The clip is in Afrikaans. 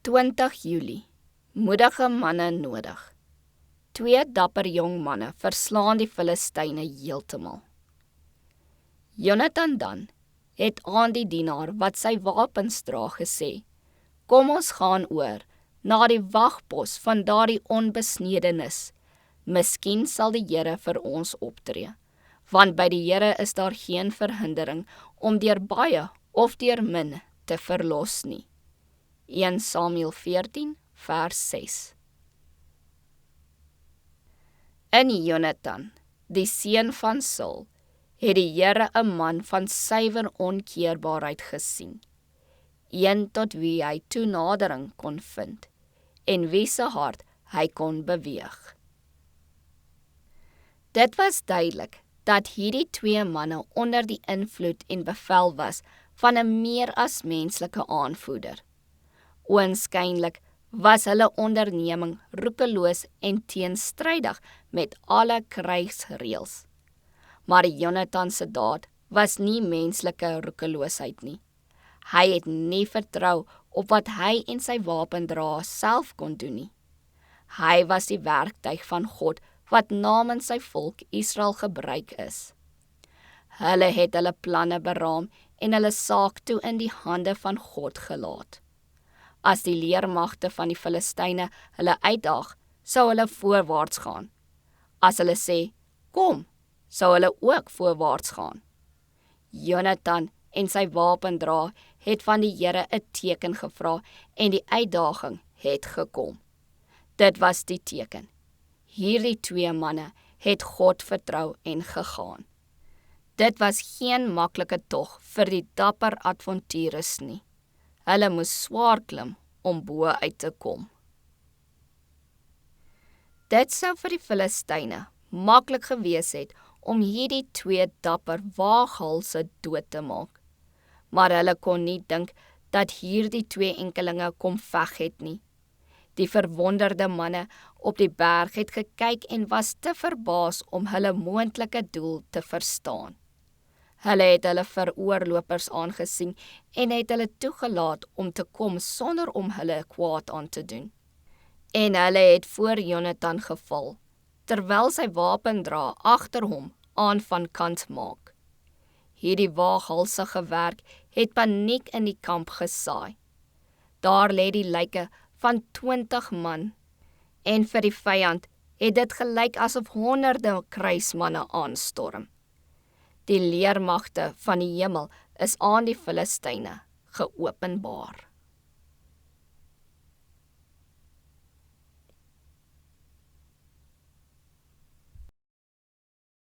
20 Julie, moedige manne nodig. 2 dapper jong manne verslaan die Filistyne heeltemal. Jonathan dan het aan die dienaar wat sy wapens dra gesê, kom ons gaan oor na die wagpos van daardie onbesnedenis. Miskien sal die Here vir ons optree, want by die Here is daar geen verhindering om deur baie of deur min te verlos nie. 1 Samuel 14 vers 6. In Jonathan, die seun van Saul, het die Here 'n man van suiwer onkeerbaarheid gesien, een tot wie hy toenadering kon vind, en wie se hart hy kon beweeg. Dit was duidelik dat hierdie 2 manne onder die invloed en bevel was van 'n meer as menslike aanvoerder. Oënskynlik was hulle onderneming roekeloos en teenstrydig met alle krygsreëls. Maar Jonathan se daad was nie menslike roekeloosheid nie. Hy het nie vertrou op wat hy en sy wapendraer self kon doen nie. Hy was die werktuig van God wat namens sy volk Israel gebruik is. Hulle het hulle planne beraam en hulle saak toe in die hande van God gelaat. As die leermagte van die Filistyne hulle uitdaag, sou hulle voorwaarts gaan. As hulle sê, kom, sou hulle ook voorwaarts gaan. Jonathan en sy wapendraer het van die Here 'n teken gevra en die uitdaging het gekom. Dit was die teken. Hierdie 2 manne het God vertrou en gegaan. Dit was geen maklike tog vir die dapper avontuurders nie. Hulle moes swaar klim om bo uit te kom. Dit sou vir die Filistyne maklik gewees het om hierdie 2 dapper waaghalse dood te maak. Maar hulle kon nie dink dat hierdie 2 enkelinge kom veg het nie. Die verwonderde manne op die berg het gekyk en was te verbaas om hulle moontlike doel te verstaan. Hulle het hulle veroorlopers aangesien en het hulle toegelaat om te kom sonder om hulle kwaad aan te doen. En hulle het voor Jonathan geval, terwyl sy wapendraer agter hom aan van kant maak. Hierdie waaghalsige werk het paniek in die kamp gesaai. Daar lê die lyke van 20 man, en vir die vyand het dit gelyk asof honderde kruismanne aanstorm. Die leermagte van die hemel is aan die Filistyne geopenbaar.